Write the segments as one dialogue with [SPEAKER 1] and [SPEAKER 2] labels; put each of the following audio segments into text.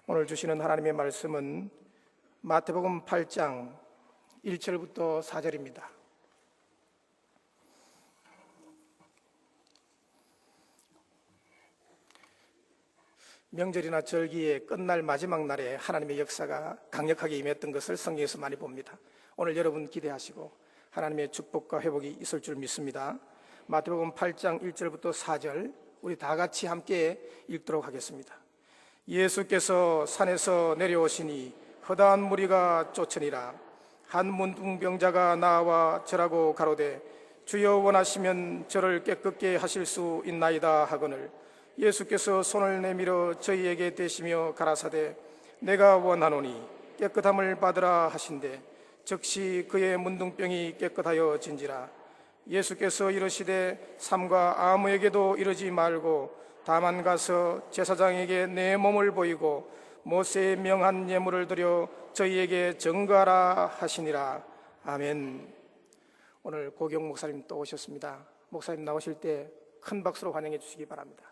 [SPEAKER 1] 오늘 주시는 하나님의 말씀은 마태복음 8장 1절부터 4절입니다. 명절이나 절기의 끝날 마지막 날에 하나님의 역사가 강력하게 임했던 것을 성경에서 많이 봅니다. 오늘 여러분 기대하시고 하나님의 축복과 회복이 있을 줄 믿습니다. 마태복음 8장 1절부터 4절 우리 다 같이 함께 읽도록 하겠습니다. 예수께서 산에서 내려오시니 허다한 무리가 쫓으니라. 한 문둥병자가 나와 절하고 가로되 주여 원하시면 저를 깨끗게 하실 수 있나이다 하거늘 예수께서 손을 내밀어 저희에게 대시며 가라사대 내가 원하노니 깨끗함을 받으라 하신대 즉시 그의 문둥병이 깨끗하여 진지라. 예수께서 이르시되 삼가 아무에게도 이르지 말고 다만 가서 제사장에게 내 몸을 보이고 모세의 명한 예물을 드려 저희에게 증거하라 하시니라. 아멘. 오늘 고경 목사님 또 오셨습니다. 목사님 나오실 때 큰 박수로 환영해 주시기 바랍니다.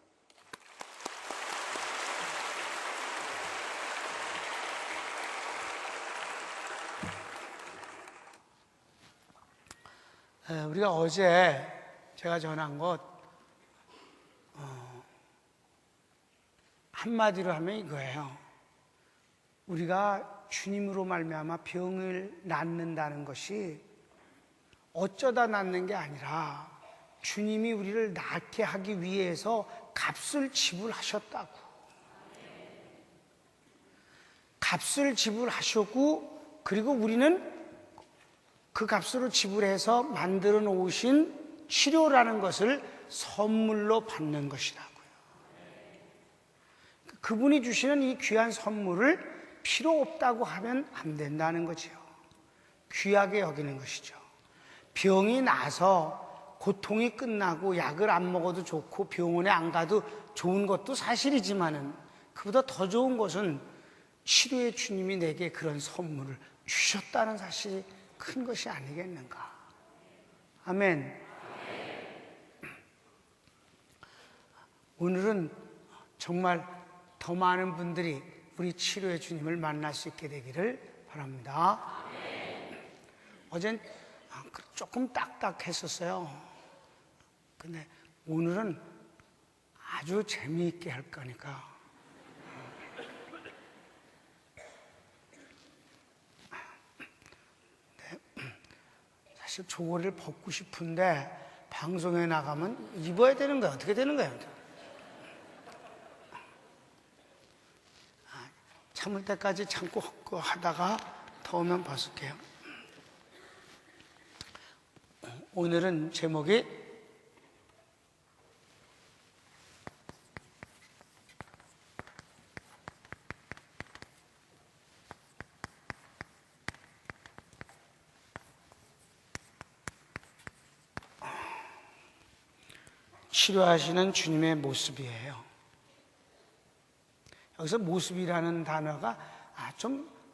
[SPEAKER 2] 우리가 어제 제가 전한 것 한마디로 하면 이거예요. 우리가 주님으로 말미암아 병을 낫는다는 것이 어쩌다 낫는 게 아니라 주님이 우리를 낫게 하기 위해서 값을 지불하셨다고. 값을 지불하셨고 그리고 우리는 그 값으로 지불해서 만들어 놓으신 치료라는 것을 선물로 받는 것이라고요. 그분이 주시는 이 귀한 선물을 필요 없다고 하면 안 된다는 거죠. 귀하게 여기는 것이죠. 병이 나서 고통이 끝나고 약을 안 먹어도 좋고 병원에 안 가도 좋은 것도 사실이지만은 그보다 더 좋은 것은 치료의 주님이 내게 그런 선물을 주셨다는 사실이 큰 것이 아니겠는가. 아멘. 오늘은 정말 더 많은 분들이 우리 치료의 주님을 만날 수 있게 되기를 바랍니다. 어젠 조금 딱딱했었어요. 근데 오늘은 아주 재미있게 할 거니까 사실 저고리를 벗고 싶은데 방송에 나가면 입어야 되는 거야. 어떻게 되는 거야? 참을 때까지 참고 하다가 더우면 벗을게요. 오늘은 제목이 치료하시는 주님의 모습이에요. 여기서 모습이라는 단어가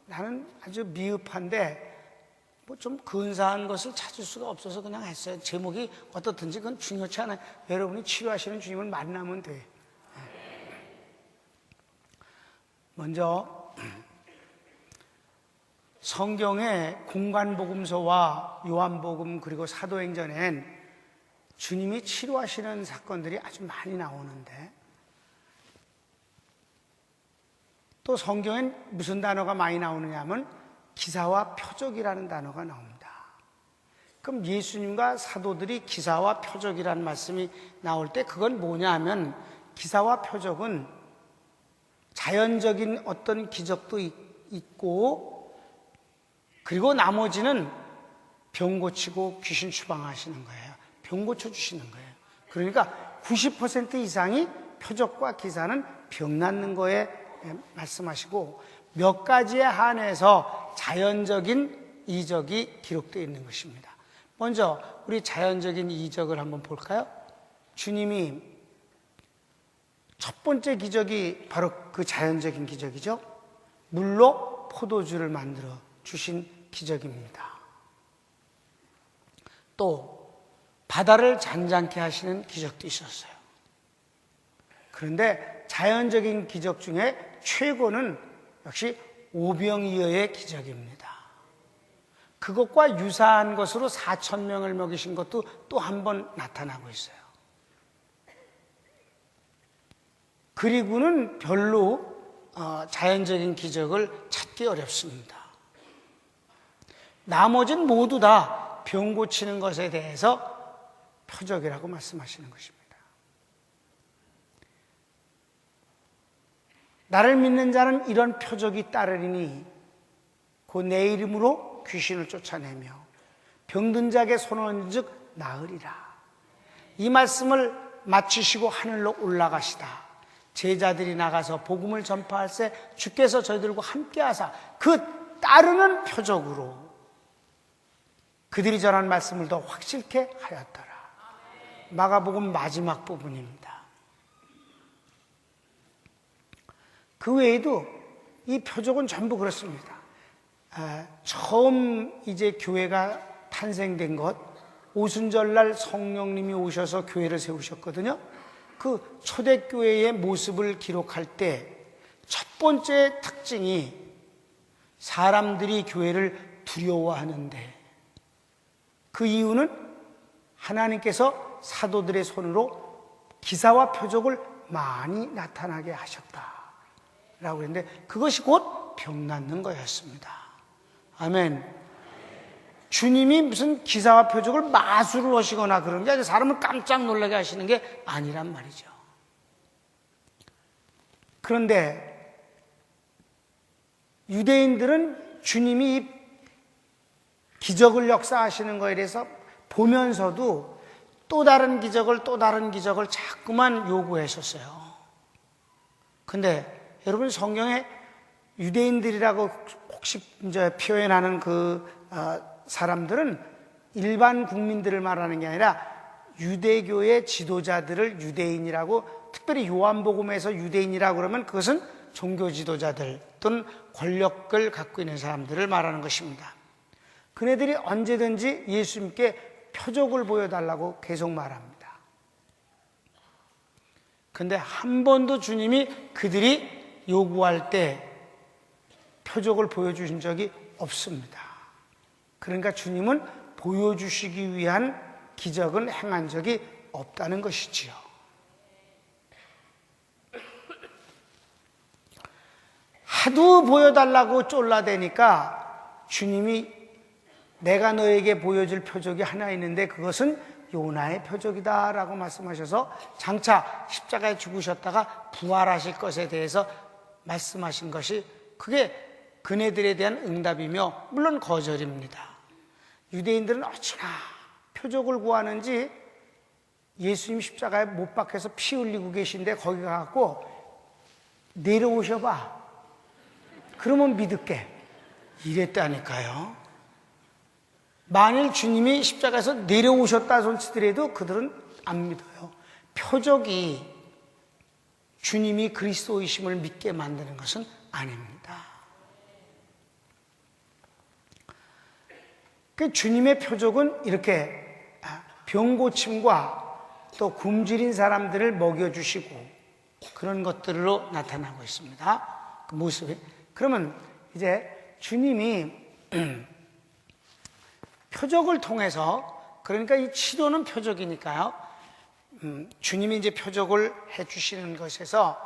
[SPEAKER 2] 나는 아주 미흡한데 뭐 좀 근사한 것을 찾을 수가 없어서 그냥 했어요. 제목이 어떻든지 그건 중요치 않아요. 여러분이 치료하시는 주님을 만나면 돼요. 먼저 성경의 공관복음서와 요한복음 그리고 사도행전엔 주님이 치료하시는 사건들이 아주 많이 나오는데 또 성경엔 무슨 단어가 많이 나오느냐 하면 기사와 표적이라는 단어가 나옵니다. 그럼 예수님과 사도들이 기사와 표적이라는 말씀이 나올 때 그건 뭐냐 하면 기사와 표적은 자연적인 어떤 기적도 있고 그리고 나머지는 병 고치고 귀신 추방하시는 거예요. 병 고쳐주시는 거예요. 그러니까 90% 이상이 표적과 기사는 병 낫는 거에 말씀하시고 몇 가지에 한해서 자연적인 이적이 기록되어 있는 것입니다. 먼저 우리 자연적인 이적을 한번 볼까요? 주님이 첫 번째 기적이 바로 그 자연적인 기적이죠. 물로 포도주를 만들어 주신 기적입니다. 또 바다를 잔잔케 하시는 기적도 있었어요. 그런데 자연적인 기적 중에 최고는 역시 오병이어의 기적입니다. 그것과 유사한 것으로 4,000명을 먹이신 것도 또 한 번 나타나고 있어요. 그리고는 별로 자연적인 기적을 찾기 어렵습니다. 나머지는 모두 다 병 고치는 것에 대해서 표적이라고 말씀하시는 것입니다. 나를 믿는 자는 이런 표적이 따르리니 곧 내 이름으로 귀신을 쫓아내며 병든 자에게 손을 얹은 즉 나으리라. 이 말씀을 마치시고 하늘로 올라가시다. 제자들이 나가서 복음을 전파할세 주께서 저희들과 함께 하사 그 따르는 표적으로 그들이 전한 말씀을 더 확실케 하였더라. 마가복음 마지막 부분입니다. 그 외에도 이 표적은 전부 그렇습니다. 처음 이제 교회가 탄생된 것, 오순절날 성령님이 오셔서 교회를 세우셨거든요. 그 초대교회의 모습을 기록할 때 첫 번째 특징이 사람들이 교회를 두려워하는데, 그 이유는 하나님께서 사도들의 손으로 기사와 표적을 많이 나타나게 하셨다라고 했는데, 그것이 곧 병 낫는 거였습니다. 아멘. 주님이 무슨 기사와 표적을 마술을 하시거나 그런 게 아니라 사람을 깜짝 놀라게 하시는 게 아니란 말이죠. 그런데 유대인들은 주님이 이 기적을 역사하시는 것에 대해서 보면서도 또 다른 기적을 자꾸만 요구했었어요. 근데 여러분, 성경에 유대인들이라고 혹시 이제 표현하는 그 사람들은 일반 국민들을 말하는 게 아니라 유대교의 지도자들을 유대인이라고, 특별히 요한복음에서 유대인이라고 그러면 그것은 종교 지도자들 또는 권력을 갖고 있는 사람들을 말하는 것입니다. 그네들이 언제든지 예수님께 표적을 보여달라고 계속 말합니다. 그런데 한 번도 주님이 그들이 요구할 때 표적을 보여주신 적이 없습니다. 그러니까 주님은 보여주시기 위한 기적은 행한 적이 없다는 것이지요. 하도 보여달라고 쫄라대니까 주님이 내가 너에게 보여줄 표적이 하나 있는데 그것은 요나의 표적이다 라고 말씀하셔서 장차 십자가에 죽으셨다가 부활하실 것에 대해서 말씀하신 것이, 그게 그네들에 대한 응답이며 물론 거절입니다. 유대인들은 어찌나 표적을 구하는지 예수님 십자가에 못 박혀서 피 흘리고 계신데 거기 가갖고 내려오셔봐, 그러면 믿을게, 이랬다니까요. 만일 주님이 십자가에서 내려오셨다 손치더라도 그들은 안 믿어요. 표적이 주님이 그리스도이심을 믿게 만드는 것은 아닙니다. 그 주님의 표적은 이렇게 병 고침과 또 굶주린 사람들을 먹여주시고 그런 것들로 나타나고 있습니다. 그 모습이. 그러면 이제 주님이 표적을 통해서, 그러니까 이 치료는 표적이니까요. 주님이 이제 표적을 해주시는 것에서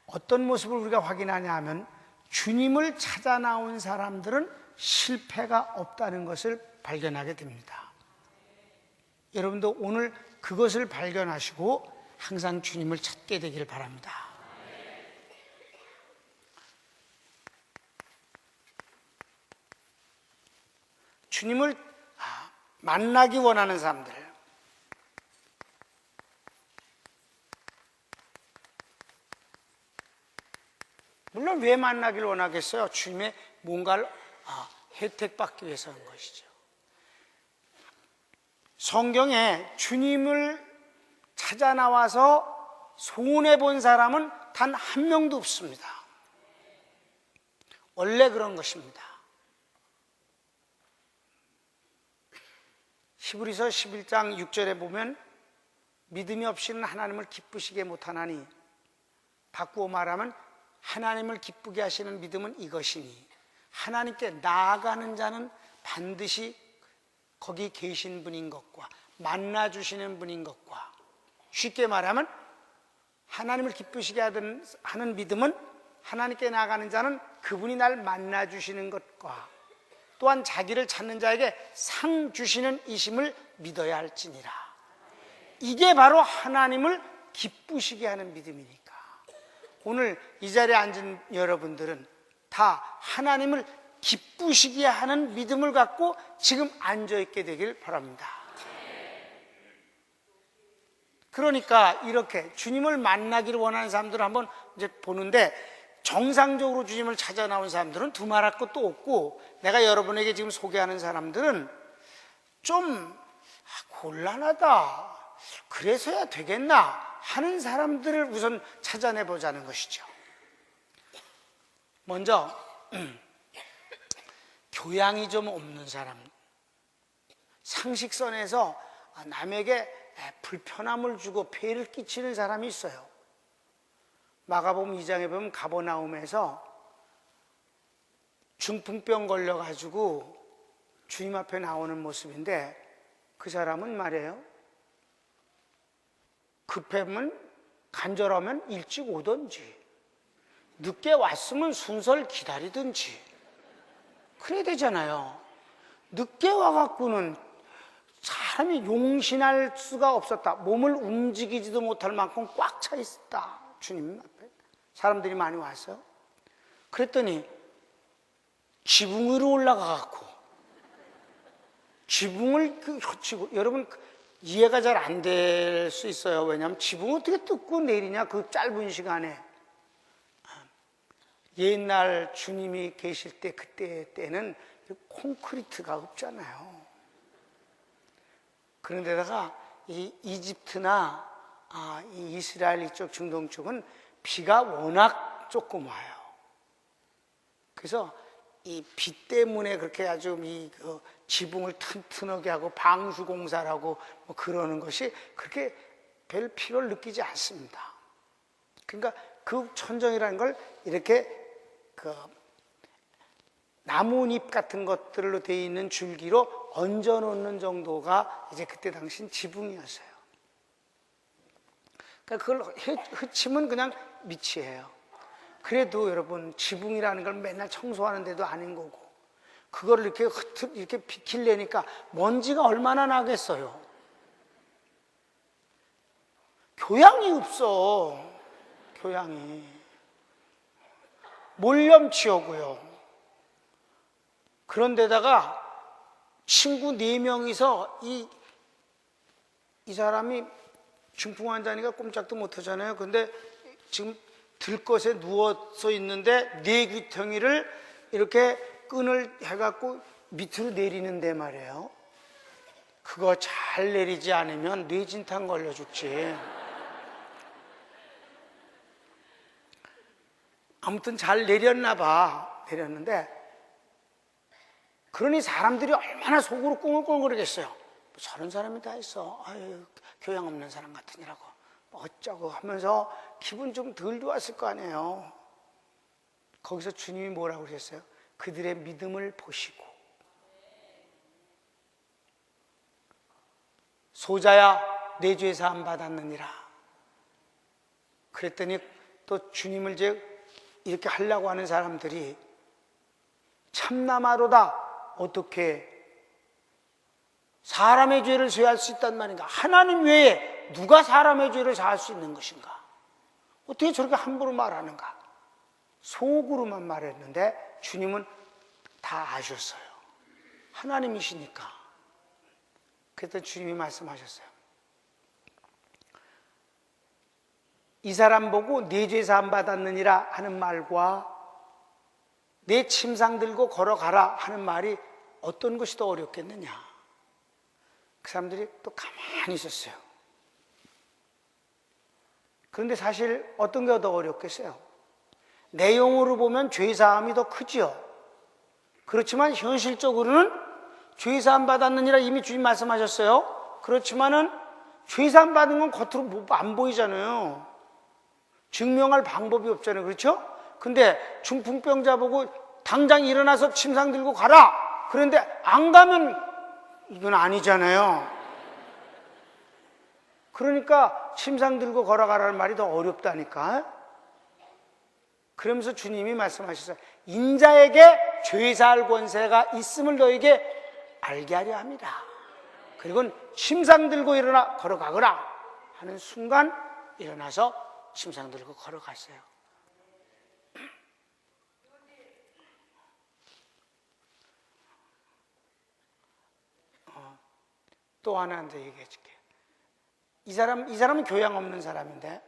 [SPEAKER 2] 어떤 모습을 우리가 확인하냐 하면, 주님을 찾아 나온 사람들은 실패가 없다는 것을 발견하게 됩니다. 여러분도 오늘 그것을 발견하시고 항상 주님을 찾게 되기를 바랍니다. 주님을 만나기 원하는 사람들, 물론 왜 만나기를 원하겠어요? 주님의 뭔가를 혜택받기 위해서인 것이죠. 성경에 주님을 찾아 나와서 손해본 사람은 단 한 명도 없습니다. 원래 그런 것입니다. 히브리서 11장 6절에 보면 믿음이 없이는 하나님을 기쁘시게 못하나니, 바꾸어 말하면 하나님을 기쁘게 하시는 믿음은 이것이니 하나님께 나아가는 자는 반드시 거기 계신 분인 것과 만나 주시는 분인 것과, 쉽게 말하면 하나님을 기쁘시게 하는 믿음은 하나님께 나아가는 자는 그분이 날 만나 주시는 것과 또한 자기를 찾는 자에게 상 주시는 이심을 믿어야 할지니라. 이게 바로 하나님을 기쁘시게 하는 믿음이니까 오늘 이 자리에 앉은 여러분들은 다 하나님을 기쁘시게 하는 믿음을 갖고 지금 앉아있게 되길 바랍니다. 그러니까 이렇게 주님을 만나기를 원하는 사람들을 한번 이제 보는데, 정상적으로 주님을 찾아 나온 사람들은 두말할 것도 없고, 내가 여러분에게 지금 소개하는 사람들은 좀 곤란하다, 그래서야 되겠나 하는 사람들을 우선 찾아내 보자는 것이죠. 먼저 교양이 좀 없는 사람, 상식선에서 남에게 불편함을 주고 폐를 끼치는 사람이 있어요. 마가복음 2장에 보면 가버나움에서 중풍병 걸려가지고 주님 앞에 나오는 모습인데, 그 사람은 말이에요, 급하면 간절하면 일찍 오든지 늦게 왔으면 순서를 기다리든지 그래야 되잖아요. 늦게 와갖고는 사람이 용신할 수가 없었다. 몸을 움직이지도 못할 만큼 꽉 차 있었다. 주님 앞에 사람들이 많이 왔어요. 그랬더니 지붕 위로 올라가갖고 지붕을 펼치고, 여러분 이해가 잘 안 될 수 있어요. 왜냐하면 지붕을 어떻게 뜯고 내리냐, 그 짧은 시간에. 옛날 주님이 계실 때, 그때는 콘크리트가 없잖아요. 그런데다가 이 이집트나 이 이스라엘 이쪽 중동 쪽은 비가 워낙 조금 와요. 그래서 이 비 때문에 그렇게 아주 그 지붕을 튼튼하게 하고 방수 공사를 하고 뭐 그러는 것이 그렇게 별 필요를 느끼지 않습니다. 그러니까 그 천정이라는 걸 이렇게 그 나뭇잎 같은 것들로 되어 있는 줄기로 얹어 놓는 정도가 이제 그때 당시엔 지붕이었어요. 그러니까 그걸 흩치면 그냥 밑이에요. 그래도 여러분, 지붕이라는 걸 맨날 청소하는 데도 아닌 거고, 그걸 이렇게 비킬래니까 먼지가 얼마나 나겠어요. 교양이 없어. 교양이 몰염치우고요. 그런데다가 친구 4명이서 이 사람이 중풍 환자니까 꼼짝도 못 하잖아요. 근데 지금 들것에 누워서 있는데 뇌귀퉁이를 이렇게 끈을 해갖고 밑으로 내리는데 말이에요. 그거 잘 내리지 않으면 뇌진탕 걸려 죽지. 아무튼 잘 내렸나 봐. 내렸는데, 그러니 사람들이 얼마나 속으로 꿍얼꿍얼거리겠어요. 저런 사람이 다 있어. 아유, 교양 없는 사람 같으니라고 어쩌고 하면서 기분 좀 덜 좋았을 거 아니에요. 거기서 주님이 뭐라고 그러셨어요? 그들의 믿음을 보시고, 소자야 내 죄 사함 받았느니라. 그랬더니 또 주님을 이제 이렇게 하려고 하는 사람들이 참나마로다. 어떻게 사람의 죄를 사할 수 있단 말인가? 하나님 외에 누가 사람의 죄를 사할 수 있는 것인가? 어떻게 저렇게 함부로 말하는가? 속으로만 말했는데 주님은 다 아셨어요. 하나님이시니까. 그랬더니 주님이 말씀하셨어요. 이 사람 보고 내 죄 사함 받았느니라 하는 말과 내 침상 들고 걸어가라 하는 말이 어떤 것이 더 어렵겠느냐? 그 사람들이 또 가만히 있었어요. 그런데 사실 어떤 게 더 어렵겠어요? 내용으로 보면 죄사함이 더 크지요. 그렇지만 현실적으로는 죄사함 받았느니라 이미 주님 말씀하셨어요. 그렇지만은 죄사함 받은 건 겉으로 안 보이잖아요. 증명할 방법이 없잖아요. 그렇죠? 근데 중풍병자 보고 당장 일어나서 침상 들고 가라. 그런데 안 가면 이건 아니잖아요. 그러니까 침상 들고 걸어가라는 말이 더 어렵다니까. 그러면서 주님이 말씀하셨어요. 인자에게 죄사할 권세가 있음을 너에게 알게 하려 합니다. 그리고 침상 들고 일어나 걸어가거라 하는 순간 일어나서 침상 들고 걸어갔어요. 또 하나 더 얘기해 줄게요. 이 사람은 교양 없는 사람인데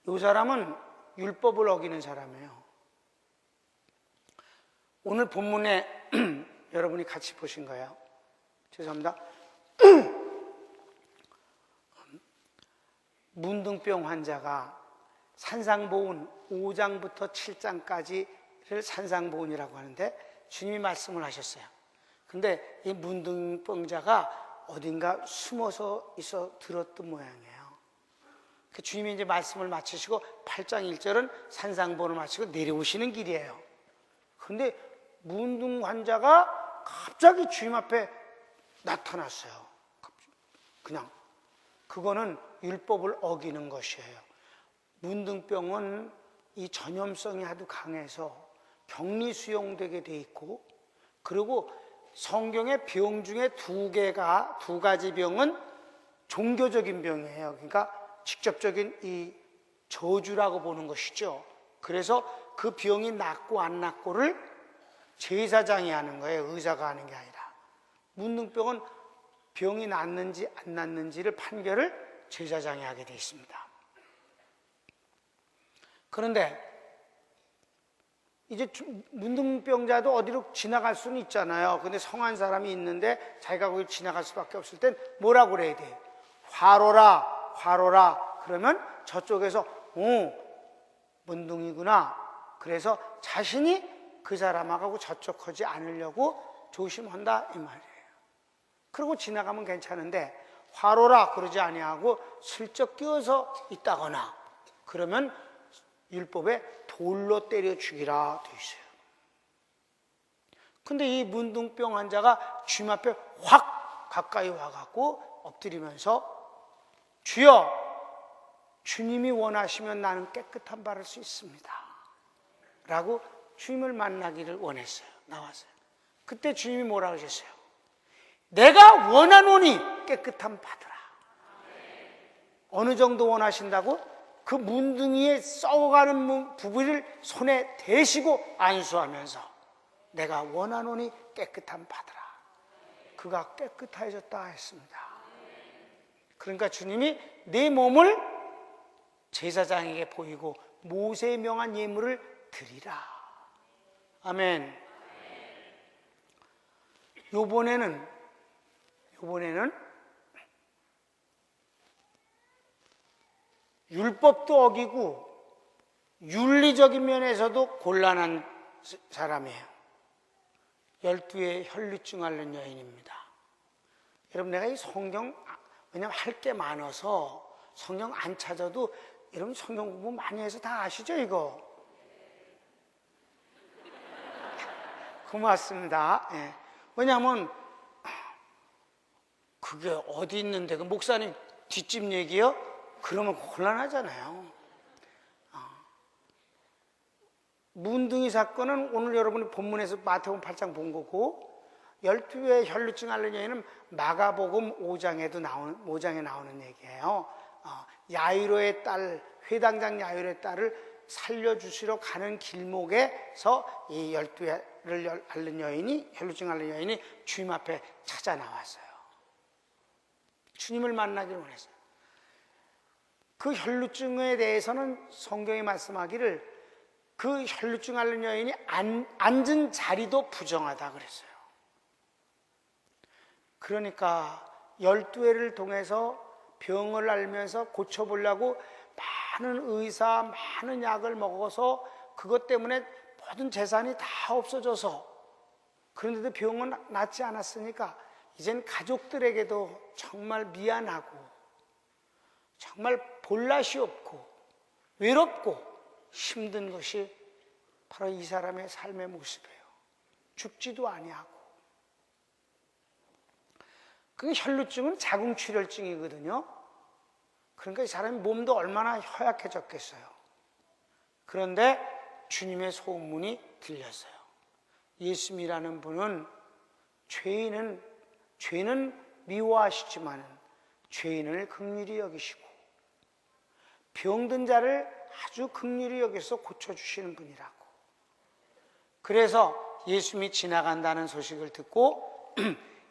[SPEAKER 2] 이 사람은 율법을 어기는 사람이에요. 오늘 본문에 여러분이 같이 보신 거예요. 죄송합니다. 문둥병 환자가 산상보훈 5장부터 7장까지를 산상보훈이라고 하는데 주님이 말씀을 하셨어요. 근데 이 문둥병자가 어딘가 숨어서 있어 들었던 모양이에요. 주님이 이제 말씀을 마치시고 8장 1절은 산상보훈을 마치고 내려오시는 길이에요. 근데 문둥 환자가 갑자기 주님 앞에 나타났어요. 그냥 그거는 율법을 어기는 것이에요. 문둥병은 이 전염성이 아주 강해서 격리 수용되게 돼 있고, 그리고 성경의 병 중에 두 가지 병은 종교적인 병이에요. 그러니까 직접적인 이 저주라고 보는 것이죠. 그래서 그 병이 낫고 안 낫고를 제사장이 하는 거예요. 의사가 하는 게 아니라. 문둥병은 병이 낫는지 안 낫는지를 판결을 제사장이 하게 되어 있습니다. 그런데 이제 문둥병자도 어디로 지나갈 수는 있잖아요. 근데 성한 사람이 있는데 자기가 거기 지나갈 수밖에 없을 땐 뭐라고 그래야 돼요? 화로라, 화로라. 그러면 저쪽에서 문둥이구나. 그래서 자신이 그 사람하고 접촉하지 않으려고 조심한다 이 말이에요. 그러고 지나가면 괜찮은데 화로라 그러지 아니하고 슬쩍 끼어서 있다거나 그러면 율법에 돌로 때려 죽이라 되어 있어요. 근데 이 문둥병 환자가 주님 앞에 확 가까이 와갖고 엎드리면서 주여, 주님이 원하시면 나는 깨끗한 바를 수 있습니다 라고 주님을 만나기를 원했어요. 나왔어요. 그때 주님이 뭐라고 하셨어요? 내가 원하노니 깨끗함 받으라. 어느 정도 원하신다고? 그 문둥이에 썩어가는 부분을 손에 대시고 안수하면서 내가 원하노니 깨끗함 받으라. 그가 깨끗해졌다 했습니다. 그러니까 주님이 내 몸을 제사장에게 보이고 모세의 명한 예물을 드리라. 아멘. 요번에는 율법도 어기고 윤리적인 면에서도 곤란한 사람이에요. 12의 혈루증 앓는 여인입니다. 여러분, 내가 이 성경, 왜냐면 할 게 많아서 성경 안 찾아도 여러분 성경 공부 많이 해서 다 아시죠 이거? 고맙습니다. 예. 왜냐하면 그게 어디 있는데 그 목사님 뒷집 얘기요? 그러면 곤란하잖아요. 문둥이 사건은 오늘 여러분이 본문에서 마태복음 8장 본 거고 12의 혈루증 앓는 여인은 마가복음 5장에 나오는 얘기예요. 야이로의 딸, 회당장 야이로의 딸을 살려주시러 가는 길목에서 이 12를 앓는 여인이, 혈루증 앓는 여인이 주님 앞에 찾아 나왔어요. 주님을 만나기를 원했어요. 그 혈루증에 대해서는 성경이 말씀하기를 그 혈루증 앓는 여인이 앉은 자리도 부정하다 그랬어요. 그러니까 12회를 통해서 병을 앓면서 고쳐보려고 많은 의사, 많은 약을 먹어서 그것 때문에 모든 재산이 다 없어져서 그런데도 병은 낫지 않았으니까 이젠 가족들에게도 정말 미안하고 정말 볼낯이 없고 외롭고 힘든 것이 바로 이 사람의 삶의 모습이에요. 죽지도 아니하고. 그 혈루증은 자궁출혈증이거든요. 그러니까 이 사람의 몸도 얼마나 허약해졌겠어요. 그런데 주님의 소문이 들렸어요. 예수님이라는 분은 죄는 미워하시지만 죄인을 긍휼히 여기시고 병든 자를 아주 긍휼히 여기서 고쳐주시는 분이라고. 그래서 예수님이 지나간다는 소식을 듣고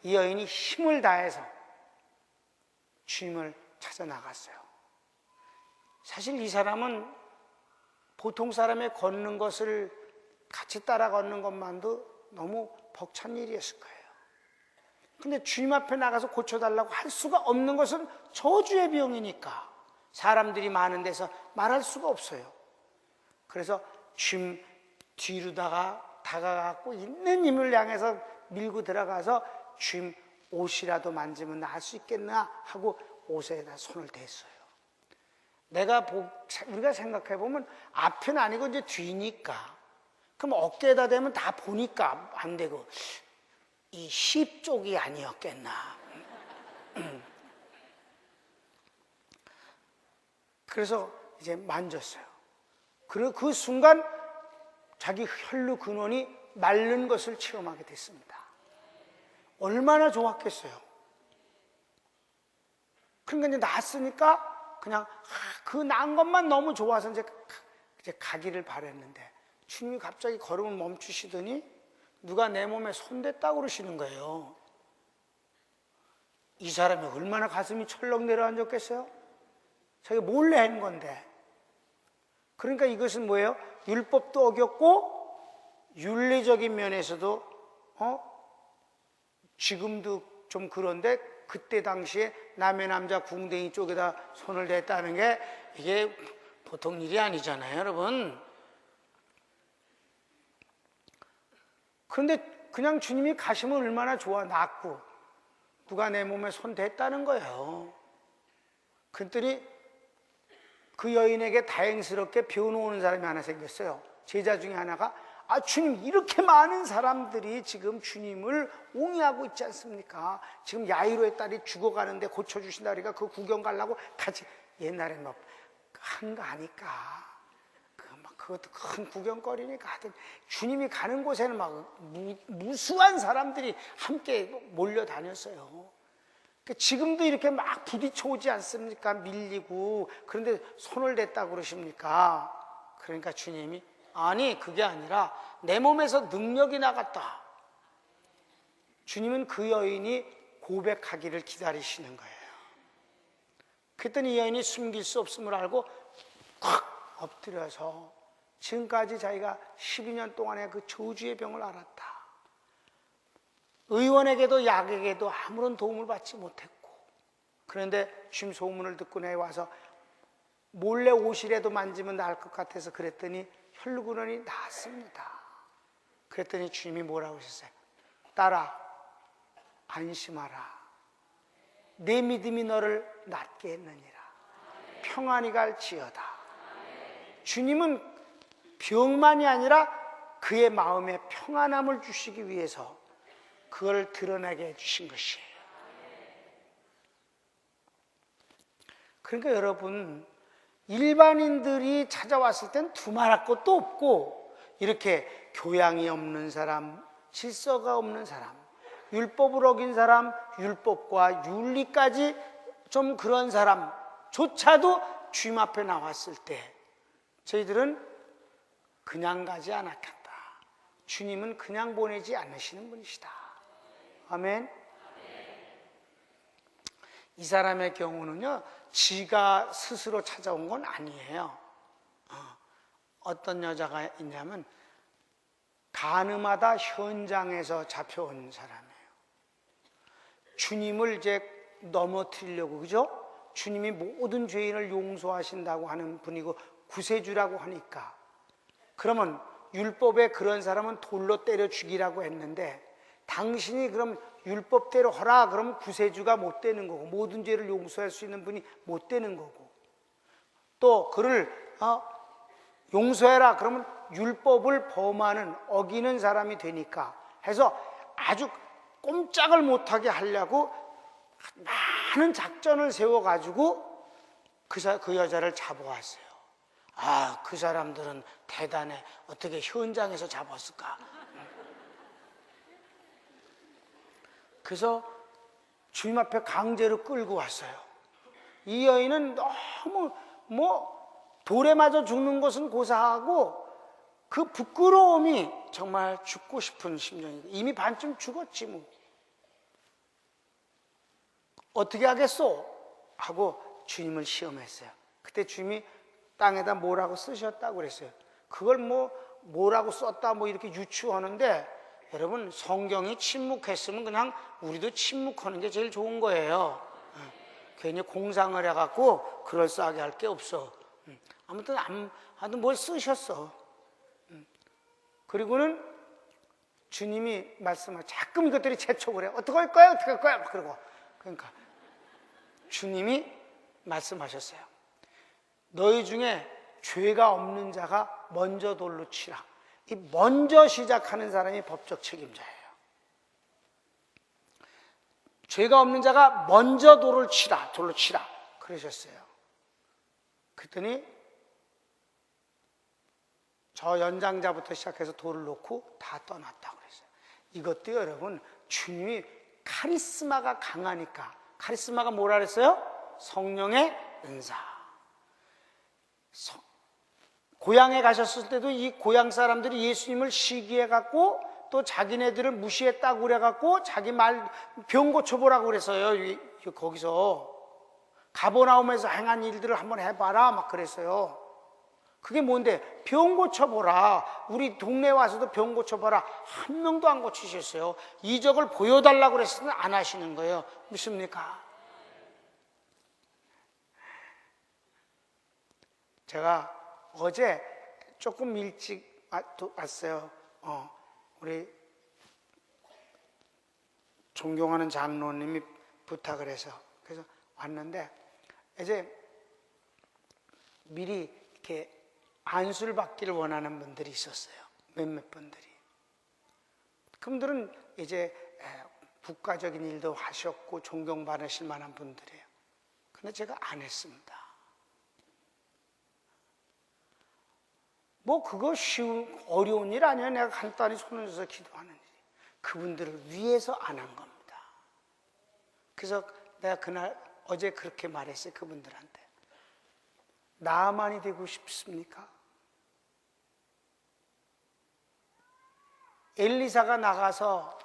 [SPEAKER 2] 이 여인이 힘을 다해서 주님을 찾아 나갔어요. 사실 이 사람은 보통 사람의 걷는 것을 같이 따라 걷는 것만도 너무 벅찬 일이었을 거예요. 근데 주님 앞에 나가서 고쳐달라고 할 수가 없는 것은 저주의 병이니까 사람들이 많은 데서 말할 수가 없어요. 그래서 주님 뒤로 다가가고 있는 힘을 향해서 밀고 들어가서 주님 옷이라도 만지면 나을 수 있겠나 하고 옷에다 손을 댔어요. 우리가 생각해보면 앞은 아니고 이제 뒤니까 그럼 어깨에다 대면 다 보니까 안 되고 이 힙 쪽이 아니었겠나. 그래서 이제 만졌어요. 그리고 그 순간 자기 혈루 근원이 마른 것을 체험하게 됐습니다. 얼마나 좋았겠어요. 그러니까 이제 나았으니까 그냥 그 난 것만 너무 좋아서 이제 가기를 바랬는데 주님이 갑자기 걸음을 멈추시더니 누가 내 몸에 손댔다고 그러시는 거예요. 이 사람이 얼마나 가슴이 철렁 내려앉았겠어요? 자기가 몰래 한 건데. 그러니까 이것은 뭐예요? 율법도 어겼고 윤리적인 면에서도 지금도 좀 그런데 그때 당시에 남의 남자 궁뎅이 쪽에다 손을 댔다는 게 이게 보통 일이 아니잖아요, 여러분. 그런데 그냥 주님이 가시면 얼마나 좋아, 낫고 누가 내 몸에 손 댔다는 거예요. 그랬더니 그 여인에게 다행스럽게 배워놓는 사람이 하나 생겼어요. 제자 중에 하나가 주님, 이렇게 많은 사람들이 지금 주님을 옹이하고 있지 않습니까? 지금 야이로의 딸이 죽어가는데 고쳐주신다 그러니까 그 구경 가려고 같이. 옛날에 뭐 한 거 아니까 그것도 큰 구경거리니까 하여튼 주님이 가는 곳에는 막 무수한 사람들이 함께 몰려다녔어요. 지금도 이렇게 막 부딪혀 오지 않습니까? 밀리고. 그런데 손을 댔다고 그러십니까? 그러니까 주님이 아니, 그게 아니라 내 몸에서 능력이 나갔다. 주님은 그 여인이 고백하기를 기다리시는 거예요. 그랬더니 이 여인이 숨길 수 없음을 알고 콱 엎드려서 지금까지 자기가 12년 동안의 그 저주의 병을 알았다. 의원에게도 약에게도 아무런 도움을 받지 못했고, 그런데 주님 소문을 듣고 내와서 몰래 옷이라도 만지면 나을 것 같아서 그랬더니 혈루근원이 나았습니다. 그랬더니 주님이 뭐라고 하셨어요? 딸아, 안심하라. 내 믿음이 너를 낫게 했느니라. 평안히 갈지어다. 주님은 병만이 아니라 그의 마음에 평안함을 주시기 위해서 그걸 드러나게 해주신 것이에요. 그러니까 여러분, 일반인들이 찾아왔을 땐 두말할 것도 없고 이렇게 교양이 없는 사람, 질서가 없는 사람, 율법을 어긴 사람, 율법과 윤리까지 좀 그런 사람조차도 주님 앞에 나왔을 때 저희들은 그냥 가지 않았겠다. 주님은 그냥 보내지 않으시는 분이시다. 아멘. 이 사람의 경우는요, 지가 스스로 찾아온 건 아니에요. 어떤 여자가 있냐면 가늠하다 현장에서 잡혀온 사람이에요. 주님을 이제 넘어뜨리려고, 그죠? 주님이 모든 죄인을 용서하신다고 하는 분이고 구세주라고 하니까, 그러면 율법에 그런 사람은 돌로 때려 죽이라고 했는데 당신이 그럼 율법대로 하라 그러면 구세주가 못 되는 거고, 모든 죄를 용서할 수 있는 분이 못 되는 거고, 또 그를 용서해라 그러면 율법을 범하는, 어기는 사람이 되니까 해서 아주 꼼짝을 못하게 하려고 많은 작전을 세워가지고 그 여자를 잡아왔어요. 아, 그 사람들은 대단해. 어떻게 현장에서 잡았을까? 그래서 주님 앞에 강제로 끌고 왔어요. 이 여인은 너무 돌에 맞아 죽는 것은 고사하고 그 부끄러움이 정말 죽고 싶은 심정이고, 이미 반쯤 죽었지 뭐. 어떻게 하겠소? 하고 주님을 시험했어요. 그때 주님이 땅에다 뭐라고 쓰셨다고 그랬어요. 그걸 뭐라고 썼다 이렇게 유추하는데, 여러분 성경이 침묵했으면 그냥 우리도 침묵하는 게 제일 좋은 거예요. 괜히 공상을 해갖고 그럴싸하게 할 게 없어. 아무튼 뭘 쓰셨어. 그리고는 주님이 말씀을 자꾸 이것들이 재촉을 해. 어떻게 할 거야? 어떻게 할 거야? 막 그러고. 그러니까 주님이 말씀하셨어요. 너희 중에 죄가 없는 자가 먼저 돌로 치라. 이 먼저 시작하는 사람이 법적 책임자예요. 죄가 없는 자가 먼저 돌로 치라 그러셨어요. 그랬더니 저 연장자부터 시작해서 돌을 놓고 다 떠났다고 그랬어요. 이것도 여러분 주님이 카리스마가 강하니까. 카리스마가 뭐라 그랬어요? 성령의 은사. 고향에 가셨을 때도 이 고향 사람들이 예수님을 시기해갖고 또 자기네들을 무시했다고 그래갖고 자기 말 병 고쳐보라고 그랬어요. 거기서 가버나움에서 행한 일들을 한번 해봐라 막 그랬어요. 그게 뭔데? 병 고쳐보라. 우리 동네 와서도 병 고쳐봐라. 한 명도 안 고치셨어요. 이적을 보여달라고 그랬으면 안 하시는 거예요. 믿습니까? 제가 어제 조금 일찍 왔어요. 우리 존경하는 장로님이 부탁을 해서. 그래서 왔는데 이제 미리 이렇게 안수를 받기를 원하는 분들이 있었어요. 몇몇 분들이. 그분들은 이제 국가적인 일도 하셨고 존경받으실 만한 분들이에요. 근데 제가 안 했습니다. 그거 어려운 일 아니야. 내가 간단히 손을 들어서 기도하는 일이. 그분들을 위해서 안 한 겁니다. 그래서 내가 어제 그렇게 말했어요. 그분들한테. 나만이 되고 싶습니까? 엘리사가 나가서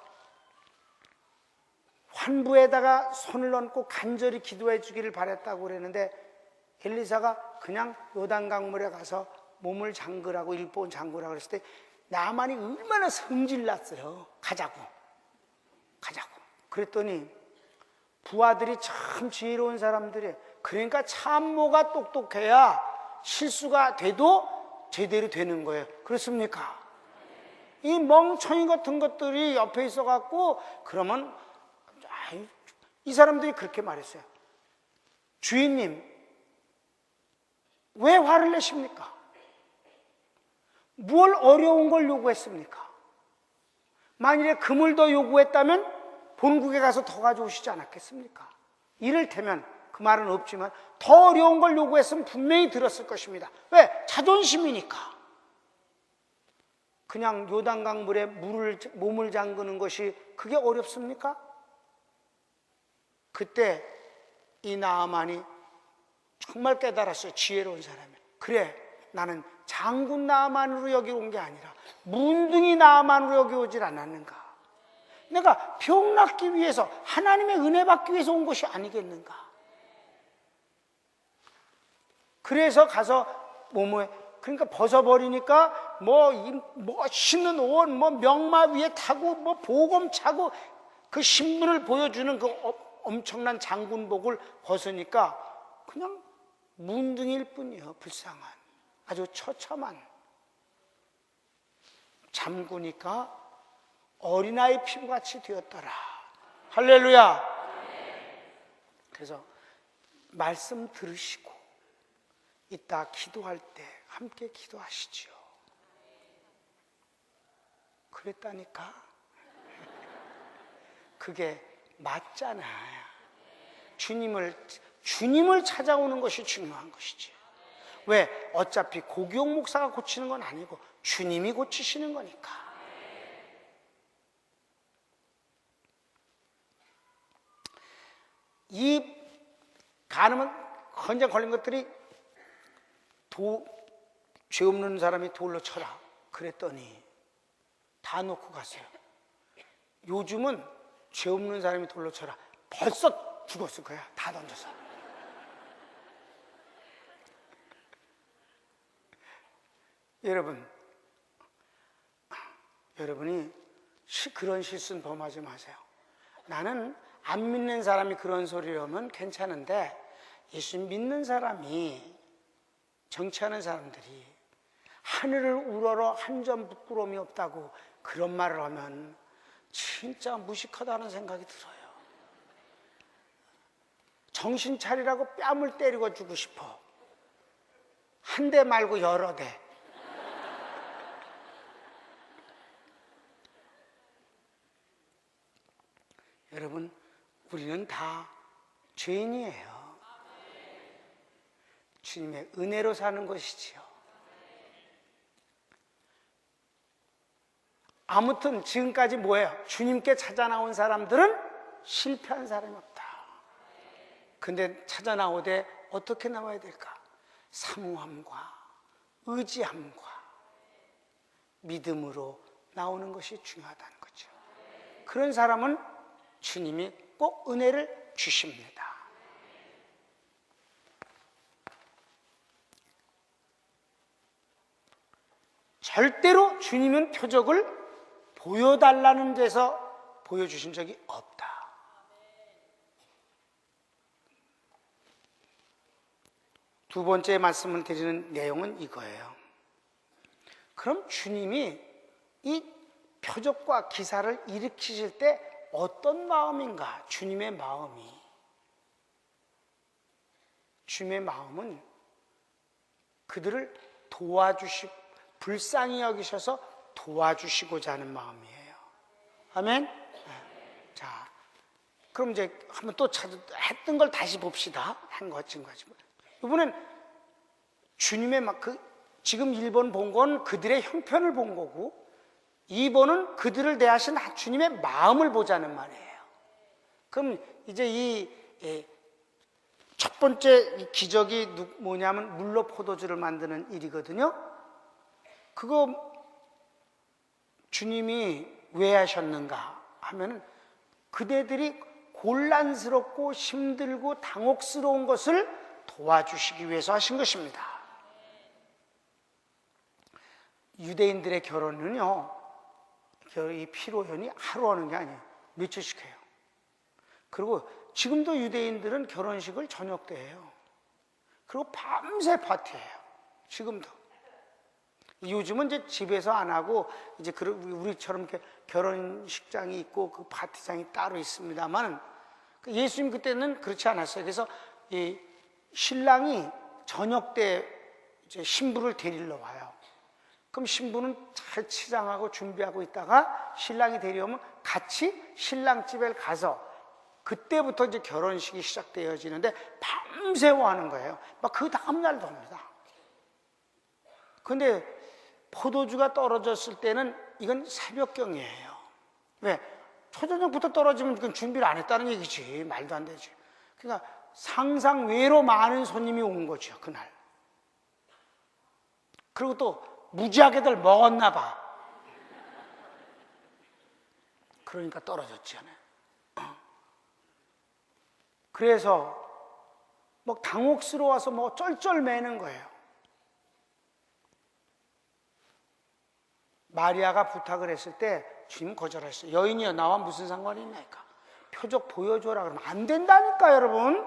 [SPEAKER 2] 환부에다가 손을 얹고 간절히 기도해 주기를 바랬다고 그랬는데, 엘리사가 그냥 요단강물에 가서 몸을 잠그라고, 일본 잠그라고 그랬을 때 나만이 얼마나 성질났어요. 가자고. 그랬더니 부하들이 참 지혜로운 사람들이에요. 그러니까 참모가 똑똑해야 실수가 돼도 제대로 되는 거예요. 그렇습니까? 이 멍청이 같은 것들이 옆에 있어갖고 그러면 이 사람들이 그렇게 말했어요. 주인님, 왜 화를 내십니까? 뭘 어려운 걸 요구했습니까? 만일에 금을 더 요구했다면 본국에 가서 더 가져오시지 않았겠습니까? 이를테면, 그 말은 없지만 더 어려운 걸 요구했으면 분명히 들었을 것입니다. 왜? 자존심이니까. 그냥 요단강 물에 몸을 잠그는 것이 그게 어렵습니까? 그때 이 나아만이 정말 깨달았어요. 지혜로운 사람이. 그래, 나는 장군 나아만으로 여기 온 게 아니라 문둥이 나아만으로 여기 오질 않았는가? 내가 병 낫기 위해서, 하나님의 은혜 받기 위해서 온 것이 아니겠는가? 그래서 가서 그러니까 벗어버리니까 멋있는 옷, 명마 위에 타고, 보검 차고, 그 신분을 보여주는 그 엄청난 장군복을 벗으니까 그냥 문둥이일 뿐이요. 불쌍한, 아주 처참한. 잠그니까 어린아이 피부같이 되었더라. 할렐루야. 그래서 말씀 들으시고 이따 기도할 때 함께 기도하시지요. 그랬다니까. 그게 맞잖아요. 주님을 찾아오는 것이 중요한 것이지. 왜? 어차피 고기용 목사가 고치는 건 아니고 주님이 고치시는 거니까. 이 간음은 헌장 걸린 것들이 죄 없는 사람이 돌로 쳐라 그랬더니 다 놓고 갔어요. 요즘은 죄 없는 사람이 돌로 쳐라 벌써 죽었을 거야. 다 던져서. 여러분이 그런 실수는 범하지 마세요. 나는 안 믿는 사람이 그런 소리를 하면 괜찮은데 예수 믿는 사람이 정치하는 사람들이 하늘을 우러러 한 점 부끄러움이 없다고 그런 말을 하면 진짜 무식하다는 생각이 들어요. 정신 차리라고 뺨을 때리고 주고 싶어. 한 대 말고 여러 대. 여러분, 우리는 다 죄인이에요. 주님의 은혜로 사는 것이지요. 아무튼 지금까지 뭐예요? 주님께 찾아 나온 사람들은 실패한 사람이 없다. 근데 찾아 나오되 어떻게 나와야 될까? 사모함과 의지함과 믿음으로 나오는 것이 중요하다는 거죠. 그런 사람은 주님이 꼭 은혜를 주십니다. 절대로 주님은 표적을 보여달라는 데서 보여주신 적이 없다. 두 번째 말씀을 드리는 내용은 이거예요. 그럼 주님이 이 표적과 기사를 일으키실 때 어떤 마음인가? 주님의 마음은 그들을 불쌍히 여기셔서 도와주시고자 하는 마음이에요. 아멘? 자, 그럼 이제 한번 또 했던 걸 다시 봅시다. 한 거쯤 가지고. 이번엔 주님의 지금 1번 본 건 그들의 형편을 본 거고 2번은 그들을 대하신 주님의 마음을 보자는 말이에요. 그럼 이제 이 첫 번째 기적이 뭐냐면 물로 포도주를 만드는 일이거든요. 그거 주님이 왜 하셨는가 하면 그대들이 곤란스럽고 힘들고 당혹스러운 것을 도와주시기 위해서 하신 것입니다. 유대인들의 결혼은요, 이 피로연이 하루 하는 게 아니에요. 며칠씩 해요. 그리고 지금도 유대인들은 결혼식을 저녁 때 해요. 그리고 밤새 파티해요. 지금도. 요즘은 이제 집에서 안 하고 이제 우리처럼 이렇게 결혼식장이 있고 그 파티장이 따로 있습니다만 예수님 그때는 그렇지 않았어요. 그래서 이 신랑이 저녁 때 이제 신부를 데리러 와요. 그럼 신부는 잘 치장하고 준비하고 있다가 신랑이 데려오면 같이 신랑 집에 가서 그때부터 이제 결혼식이 시작되어지는데 밤새워 하는 거예요. 막 그 다음날도 합니다. 근데 포도주가 떨어졌을 때는 이건 새벽경이에요. 왜? 초저녁부터 떨어지면 그건 준비를 안 했다는 얘기지. 말도 안 되지. 그러니까 상상 외로 많은 손님이 온 거죠, 그날. 그리고 또 무지하게들 먹었나 봐. 그러니까 떨어졌지 않아요. 그래서 막 당혹스러워서 뭐 쩔쩔매는 거예요. 마리아가 부탁을 했을 때 주님 거절했어요. 여인이여 나와 무슨 상관이 있나이까? 표적 보여줘라 그러면 안 된다니까 여러분.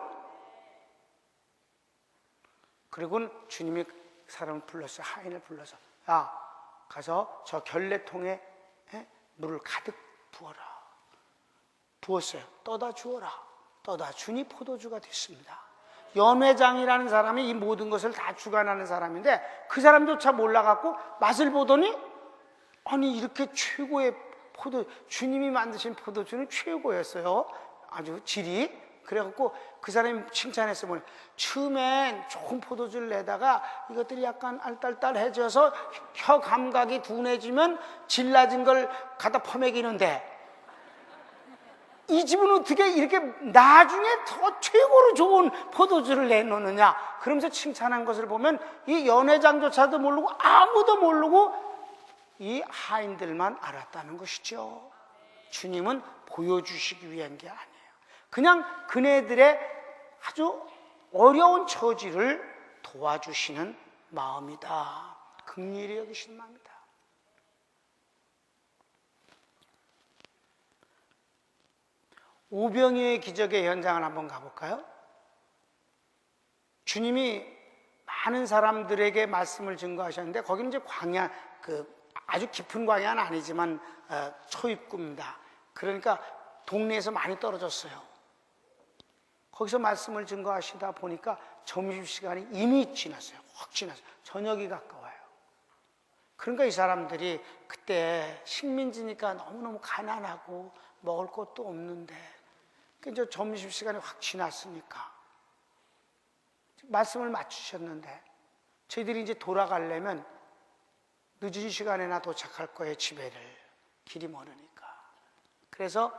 [SPEAKER 2] 그리고 주님이 사람을 불렀어요. 하인을 불러서 야 가서 저 결례통에 물을 가득 부어라. 부었어요. 떠다 주어라. 떠다 주니 포도주가 됐습니다. 연회장이라는 사람이 이 모든 것을 다 주관하는 사람인데 그 사람조차 몰라갖고 맛을 보더니 아니 이렇게 최고의 주님이 만드신 포도주는 최고였어요. 아주 질이. 그래갖고 그 사람이 칭찬했어요. 처음엔 좋은 포도주를 내다가 이것들이 약간 알딸딸해져서 혀 감각이 둔해지면 질 낮은 걸 갖다 퍼먹이는데 이 집은 어떻게 이렇게 나중에 더 최고로 좋은 포도주를 내놓느냐. 그러면서 칭찬한 것을 보면 이 연회장조차도 모르고 아무도 모르고 이 하인들만 알았다는 것이죠. 주님은 보여주시기 위한 게 아니에요. 그냥 그네들의 아주 어려운 처지를 도와주시는 마음이다. 긍휼히 여기시는 마음이다. 오병이의 기적의 현장을 한번 가볼까요? 주님이 많은 사람들에게 말씀을 증거하셨는데 거기는 이제 광야, 아주 깊은 광야는 아니지만 초입구입니다. 그러니까 동네에서 많이 떨어졌어요. 거기서 말씀을 증거하시다 보니까 점심시간이 이미 지났어요. 확 지났어요. 저녁이 가까워요. 그러니까 이 사람들이 그때 식민지니까 너무너무 가난하고 먹을 것도 없는데 이제 점심시간이 확 지났으니까 말씀을 맞추셨는데 저희들이 이제 돌아가려면 늦은 시간에나 도착할 거예요. 집에를. 길이 멀으니까. 그래서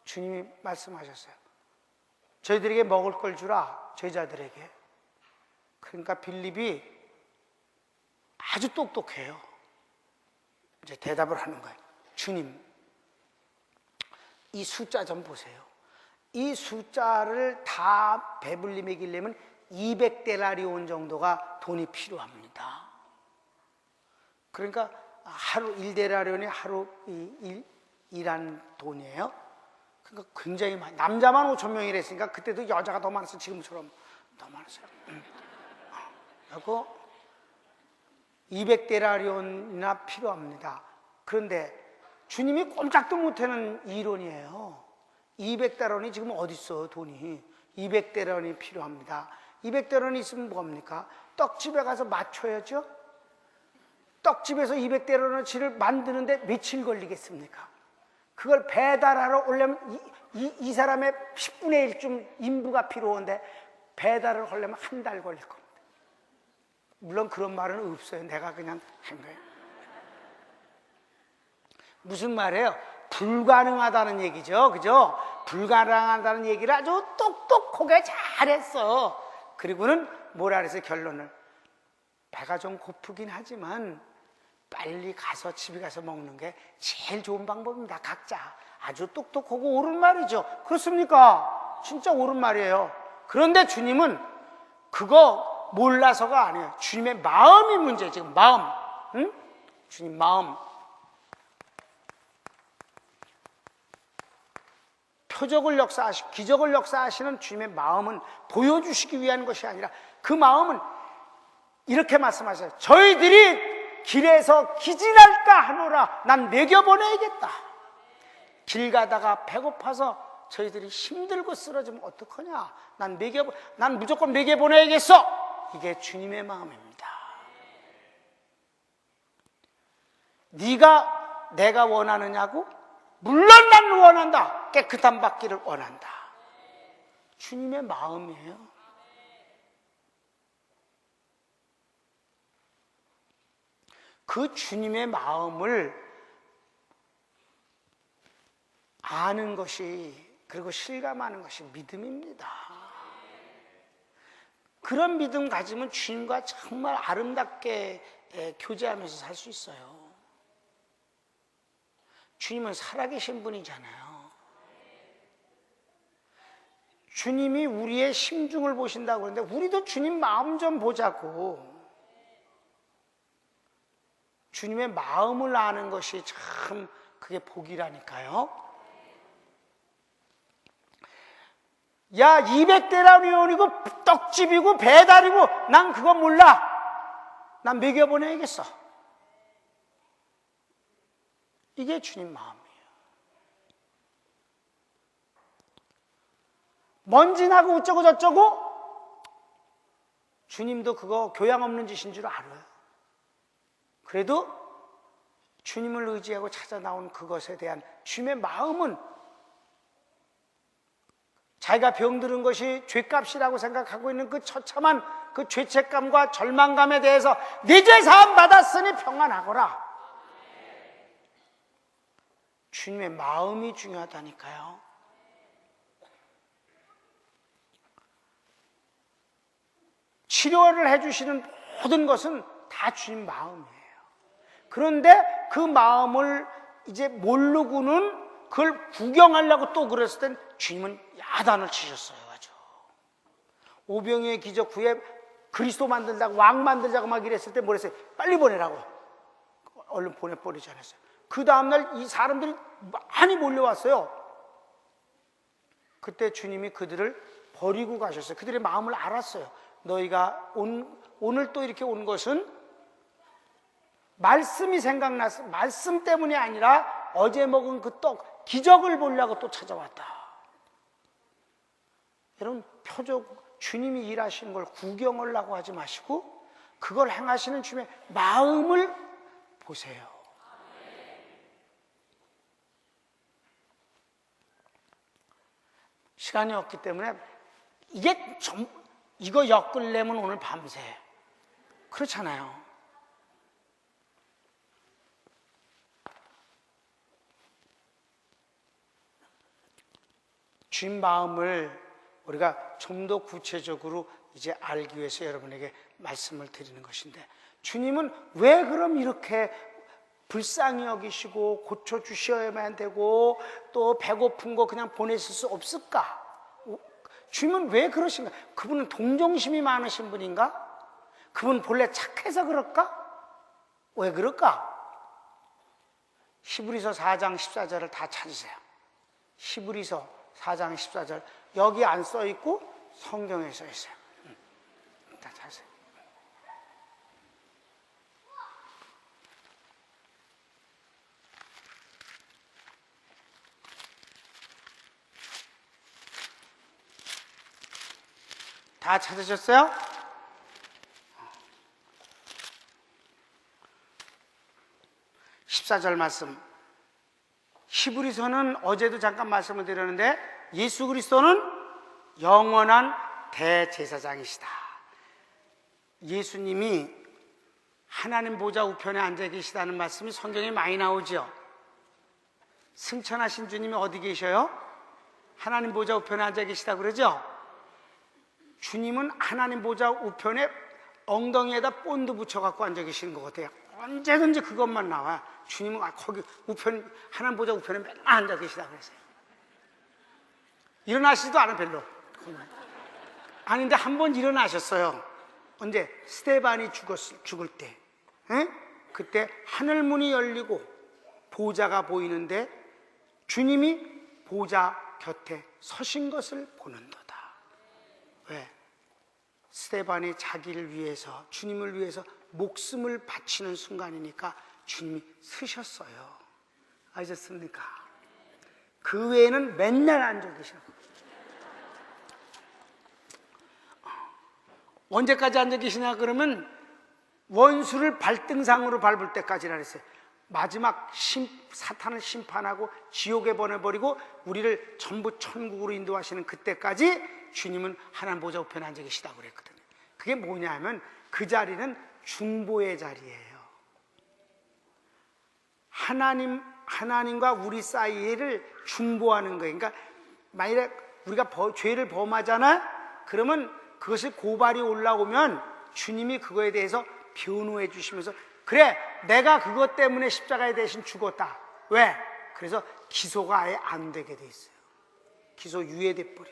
[SPEAKER 2] 주님이 말씀하셨어요. 저희들에게 먹을 걸 주라. 제자들에게. 그러니까 빌립이 아주 똑똑해요. 이제 대답을 하는 거예요. 주님, 이 숫자 좀 보세요. 이 숫자를 다 배불리 먹이려면 200데나리온 정도가 돈이 필요합니다. 그러니까 하루 1데나리온이 하루 일한 돈이에요. 그러니까 굉장히 많이. 남자만 5,000명이라 했으니까 그때도 여자가 더 많았어요. 지금처럼 더 많았어요. 그리고 200데나리온이나 필요합니다. 그런데 주님이 꼼짝도 못하는 이론이에요. 200데나리온이 지금 어디 있어 돈이. 200데나리온이 필요합니다. 200데나리온이 있으면 뭡니까? 떡집에 가서 맞춰야죠. 떡집에서 200데나리온어치를 만드는데 며칠 걸리겠습니까? 그걸 배달하러 오려면 이 사람의 10분의 1쯤 인부가 필요한데 배달을 하려면 한 달 걸릴 겁니다. 물론 그런 말은 없어요. 내가 그냥 한 거예요. 무슨 말이에요? 불가능하다는 얘기죠. 그죠? 불가능하다는 얘기를 아주 똑똑하게 잘했어. 그리고는 뭐라 그랬어요? 결론을. 배가 좀 고프긴 하지만 빨리 가서 집에 가서 먹는 게 제일 좋은 방법입니다. 각자. 아주 똑똑하고 옳은 말이죠. 그렇습니까? 진짜 옳은 말이에요. 그런데 주님은 그거 몰라서가 아니에요. 주님의 마음이 문제예요. 지금 마음. 응? 주님 마음. 표적을 역사하시고 기적을 역사하시는 주님의 마음은 보여주시기 위한 것이 아니라 그 마음은 이렇게 말씀하셔요. 저희들이 길에서 기진할까 하노라. 난 먹여보내야겠다. 길 가다가 배고파서 저희들이 힘들고 쓰러지면 어떡하냐. 난 무조건 먹여보내야겠어. 이게 주님의 마음입니다. 네가 내가 원하느냐고? 물론 난 원한다. 깨끗한 받기를 원한다. 주님의 마음이에요. 그 주님의 마음을 아는 것이, 그리고 실감하는 것이 믿음입니다. 그런 믿음 가지면 주님과 정말 아름답게 교제하면서 살 수 있어요. 주님은 살아계신 분이잖아요. 주님이 우리의 심중을 보신다고 그러는데 우리도 주님 마음 좀 보자고. 주님의 마음을 아는 것이 참 그게 복이라니까요. 야, 200데나리온이고 떡집이고 배달이고 난 그거 몰라. 난 먹여보내야겠어. 이게 주님 마음이에요. 먼지 나고 어쩌고 저쩌고 주님도 그거 교양 없는 짓인 줄 알아요. 그래도 주님을 의지하고 찾아 나온 그것에 대한 주님의 마음은 자기가 병들은 것이 죄값이라고 생각하고 있는 그 처참한 그 죄책감과 절망감에 대해서 네 죄 사함 받았으니 평안하거라. 주님의 마음이 중요하다니까요. 치료를 해주시는 모든 것은 다 주님 마음이에요. 그런데 그 마음을 이제 모르고는 그걸 구경하려고 또 그랬을 땐 주님은 야단을 치셨어요. 아주. 오병이의 기적 후에 그리스도 만들자고 왕 만들자고 막 이랬을 때 뭐랬어요? 빨리 보내라고. 얼른 보내버리지 않았어요. 그 다음날 이 사람들이 많이 몰려왔어요. 그때 주님이 그들을 버리고 가셨어요. 그들의 마음을 알았어요. 너희가 오늘 또 이렇게 온 것은 말씀이 생각나서 말씀 때문이 아니라 어제 먹은 그 떡 기적을 보려고 또 찾아왔다. 여러분 표적 주님이 일하시는 걸 구경하려고 하지 마시고 그걸 행하시는 주님의 마음을 보세요. 시간이 없기 때문에 이거 엮으려면 오늘 밤새 그렇잖아요. 주님 마음을 우리가 좀 더 구체적으로 이제 알기 위해서 여러분에게 말씀을 드리는 것인데 주님은 왜 그럼 이렇게 불쌍히 여기시고 고쳐주셔야만 되고 또 배고픈 거 그냥 보내실 수 없을까? 주님은 왜 그러신가? 그분은 동정심이 많으신 분인가? 그분 본래 착해서 그럴까? 왜 그럴까? 히브리서 4장 14절을 다 찾으세요. 히브리서 4장 14절 여기 안 써있고 성경에 써있어요. 다 찾으세요. 다 찾으셨어요? (14절) 말씀. 히브리서는 어제도 잠깐 말씀을 드렸는데 예수 그리스도는 영원한 대제사장이시다. 예수님이 하나님 보좌 우편에 앉아 계시다는 말씀이 성경에 많이 나오죠. 승천하신 주님이 어디 계셔요? 하나님 보좌 우편에 앉아 계시다 그러죠. 주님은 하나님 보좌 우편에 엉덩이에다 본드 붙여갖고 앉아 계시는 것 같아요. 언제든지 그것만 나와. 주님은 거기 우편, 하나님 보좌 우편에 맨날 앉아 계시다 그랬어요. 일어나시지도 않아 별로. 아닌데 한 번 일어나셨어요. 언제? 스데반이 죽을 때. 에? 그때 하늘문이 열리고 보좌가 보이는데 주님이 보좌 곁에 서신 것을 보는도다. 왜? 스데반이 자기를 위해서, 주님을 위해서 목숨을 바치는 순간이니까 주님이 서셨어요. 아셨습니까? 그 외에는 맨날 앉아 계셔. 언제까지 앉아 계시냐 그러면 원수를 발등상으로 밟을 때까지라 그랬어요. 마지막 사탄을 심판하고 지옥에 보내버리고 우리를 전부 천국으로 인도하시는 그때까지 주님은 하나님 보좌 우편에 앉아 계시다고 그랬거든요. 그게 뭐냐면 그 자리는 중보의 자리예요. 하나님과 우리 사이를 중보하는 거예요. 그러니까 만약에 우리가 죄를 범하잖아? 그러면 그것이 고발이 올라오면 주님이 그거에 대해서 변호해 주시면서 그래, 내가 그것 때문에 십자가에 대신 죽었다. 왜? 그래서 기소가 아예 안 되게 돼 있어요. 기소 유예돼 버려.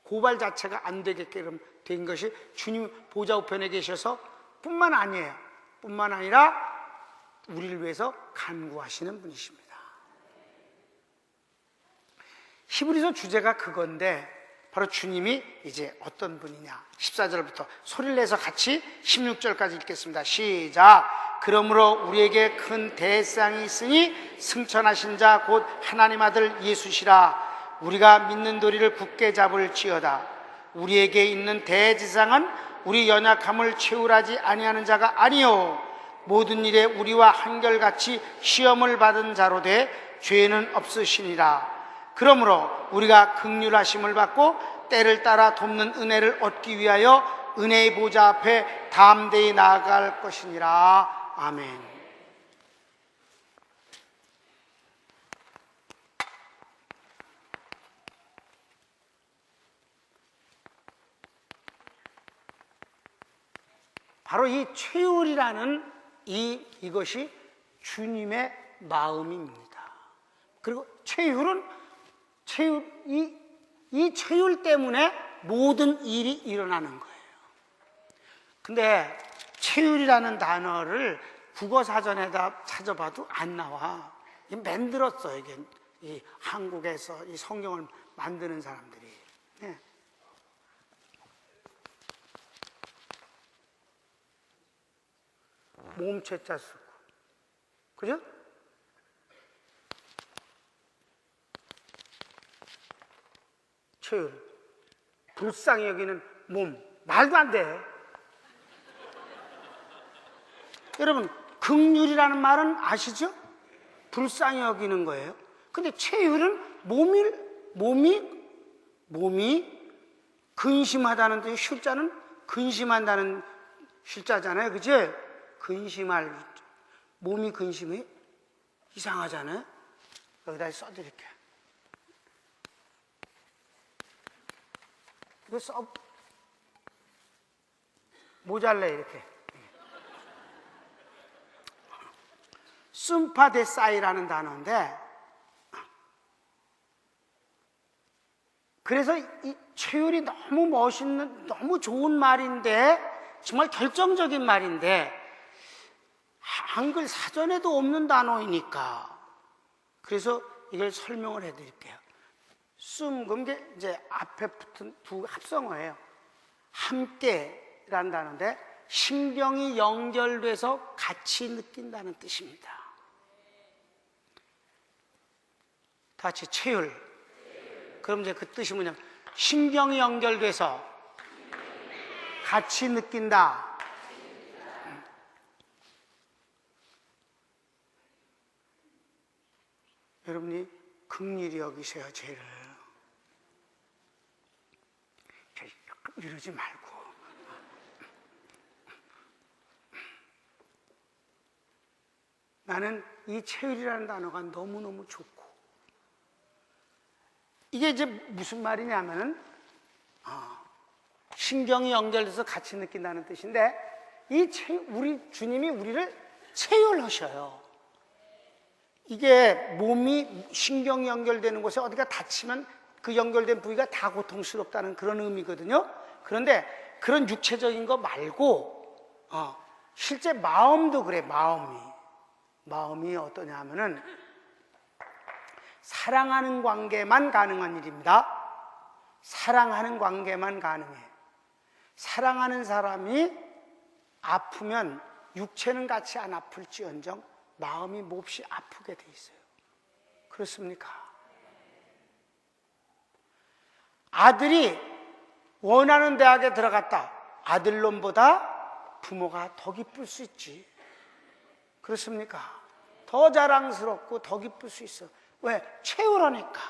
[SPEAKER 2] 고발 자체가 안 되게끔 된 것이 주님 보좌 우편에 계셔서 뿐만 아니에요. 뿐만 아니라 우리를 위해서 간구하시는 분이십니다. 히브리서 주제가 그건데 바로 주님이 이제 어떤 분이냐. 14절부터 소리를 내서 같이 16절까지 읽겠습니다. 시작. 그러므로 우리에게 큰 대상이 있으니 승천하신 자 곧 하나님 아들 예수시라. 우리가 믿는 도리를 굳게 잡을지어다. 우리에게 있는 대지상은 우리 연약함을 채울하지 아니하는 자가 아니요 모든 일에 우리와 한결같이 시험을 받은 자로 돼 죄는 없으시니라. 그러므로 우리가 긍휼하심을 받고 때를 따라 돕는 은혜를 얻기 위하여 은혜의 보좌 앞에 담대히 나아갈 것이니라. 아멘. 바로 이 최율이라는 이것이 주님의 마음입니다. 그리고 이 최율 때문에 모든 일이 일어나는 거예요. 근데 최율이라는 단어를 국어사전에다 찾아봐도 안 나와. 만들었어요. 이게 이 한국에서 이 성경을 만드는 사람들이. 네. 몸체자 쓰고, 그죠? 최율, 불쌍히 여기는 몸, 말도 안 돼. 여러분, 긍휼이라는 말은 아시죠? 불쌍히 여기는 거예요. 근데 최율은 몸이 근심하다는 뜻이, 쉴자는 근심한다는 쉴자잖아요, 그죠? 근심할, 몸이 근심이 이상하잖아요. 여기다 써드릴게요. 이거 모자래 이렇게. 심파데사이라는 단어인데, 그래서 이 최율이 너무 멋있는, 너무 좋은 말인데, 정말 결정적인 말인데, 한글 사전에도 없는 단어이니까, 그래서 이걸 설명을 해드릴게요. 그럼 이제 앞에 붙은 두 합성어예요. 함께라는 단어인데, 신경이 연결돼서 같이 느낀다는 뜻입니다. 다 같이 최율. 그럼 이제 그 뜻이 뭐냐면, 신경이 연결돼서 같이 느낀다. 여러분이 긍휼히 여기세요, 죄를. 이러지 말고. 나는 이 최율이라는 단어가 너무너무 좋고, 이게 이제 무슨 말이냐면은, 신경이 연결돼서 같이 느낀다는 뜻인데, 우리 주님이 우리를 체휼하셔요. 이게 몸이 신경이 연결되는 곳에 어디가 다치면 그 연결된 부위가 다 고통스럽다는 그런 의미거든요. 그런데 그런 육체적인 거 말고 실제 마음도 그래. 마음이 어떠냐 하면은, 사랑하는 관계만 가능한 일입니다. 사랑하는 관계만 가능해. 사랑하는 사람이 아프면 육체는 같이 안 아플지언정 마음이 몹시 아프게 돼 있어요. 그렇습니까? 아들이 원하는 대학에 들어갔다. 아들놈보다 부모가 더 기쁠 수 있지. 그렇습니까? 더 자랑스럽고 더 기쁠 수 있어. 왜? 채우라니까.